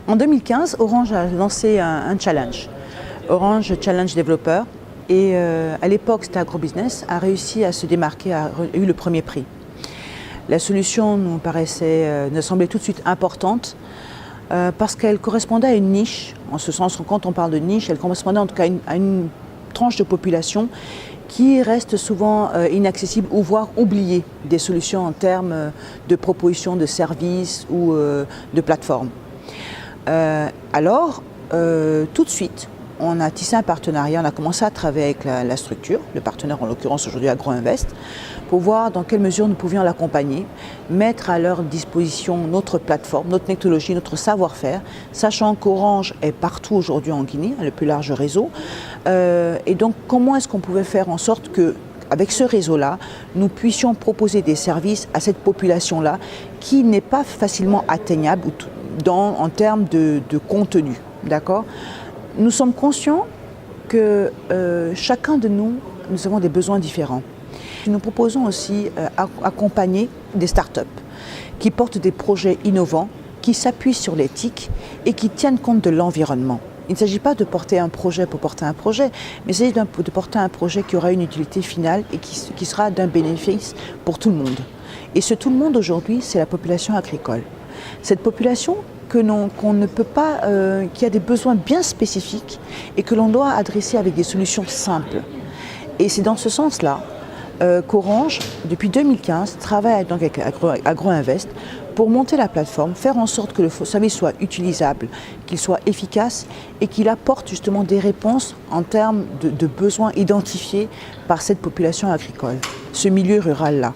En 2015, Orange a lancé un challenge, Orange Challenge Developer, et à l'époque, c'était Agrobusiness, a réussi à se démarquer, a eu le premier prix. La solution nous semblait tout de suite importante parce qu'elle correspondait à une niche, en ce sens, quand on parle de niche, elle correspondait en tout cas à une tranche de population qui reste souvent inaccessible ou voire oubliée des solutions en termes de propositions de services ou de plateformes. Alors, tout de suite, on a tissé un partenariat, on a commencé à travailler avec la structure, le partenaire en l'occurrence aujourd'hui Agro-Invest, pour voir dans quelle mesure nous pouvions l'accompagner, mettre à leur disposition notre plateforme, notre technologie, notre savoir-faire, sachant qu'Orange est partout aujourd'hui en Guinée, le plus large réseau. Et donc, comment est-ce qu'on pouvait faire en sorte que, avec ce réseau-là, nous puissions proposer des services à cette population-là qui n'est pas facilement atteignable en termes de contenu, d'accord ? Nous sommes conscients que chacun de nous avons des besoins différents. Nous proposons aussi accompagner des startups qui portent des projets innovants, qui s'appuient sur l'éthique et qui tiennent compte de l'environnement. Il ne s'agit pas de porter un projet pour porter un projet, mais il s'agit de porter un projet qui aura une utilité finale et qui sera d'un bénéfice pour tout le monde. Et ce tout le monde aujourd'hui, c'est la population agricole. Cette population qu'on ne peut pas, qui a des besoins bien spécifiques et que l'on doit adresser avec des solutions simples. Et c'est dans ce sens-là qu'Orange, depuis 2015, travaille donc avec Agro-Invest pour monter la plateforme, faire en sorte que le service soit utilisable, qu'il soit efficace et qu'il apporte justement des réponses en termes de besoins identifiés par cette population agricole, ce milieu rural-là.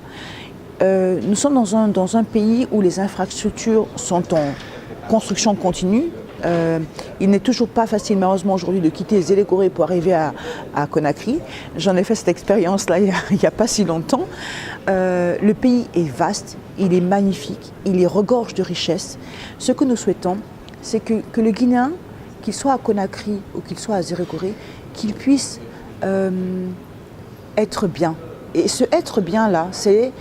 Nous sommes dans un pays où les infrastructures sont en construction continue. Il n'est toujours pas facile, malheureusement, aujourd'hui de quitter Zélékoré pour arriver à Conakry. J'en ai fait cette expérience-là il n'y a pas si longtemps. Le pays est vaste, il est magnifique, il regorge de richesses. Ce que nous souhaitons, c'est que le Guinéen, qu'il soit à Conakry ou qu'il soit à Zélékoré, qu'il puisse être bien. Et ce être bien-là, c'est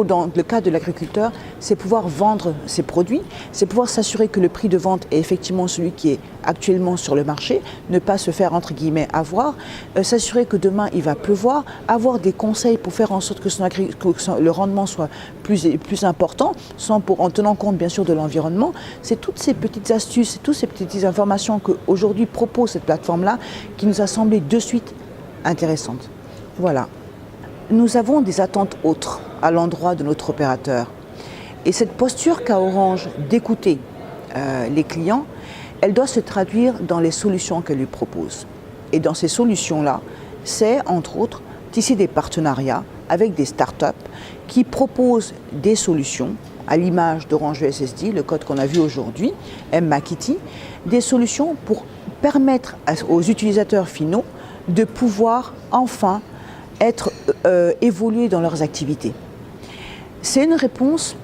dans le cas de l'agriculteur, c'est pouvoir vendre ses produits, c'est pouvoir s'assurer que le prix de vente est effectivement celui qui est actuellement sur le marché, ne pas se faire entre guillemets avoir, s'assurer que demain il va pleuvoir, avoir des conseils pour faire en sorte que le rendement soit plus important, en tenant compte bien sûr de l'environnement. C'est toutes ces petites astuces, c'est toutes ces petites informations qu'aujourd'hui propose cette plateforme-là qui nous a semblé de suite intéressantes. Voilà. Nous avons des attentes autres à l'endroit de notre opérateur. Et cette posture qu'a Orange d'écouter les clients, elle doit se traduire dans les solutions qu'elle lui propose. Et dans ces solutions-là, c'est entre autres tisser des partenariats avec des startups qui proposent des solutions, à l'image d'Orange USSD, le code qu'on a vu aujourd'hui, M-Makiti, des solutions pour permettre aux utilisateurs finaux de pouvoir enfin évoluer dans leurs activités. C'est une réponse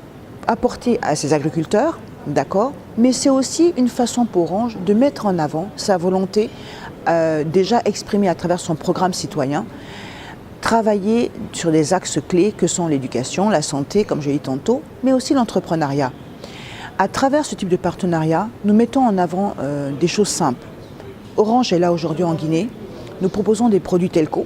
apportée à ces agriculteurs, d'accord, mais c'est aussi une façon pour Orange de mettre en avant sa volonté déjà exprimée à travers son programme citoyen, travailler sur des axes clés que sont l'éducation, la santé, comme j'ai dit tantôt, mais aussi l'entrepreneuriat. À travers ce type de partenariat, nous mettons en avant des choses simples. Orange est là aujourd'hui en Guinée, nous proposons des produits telco,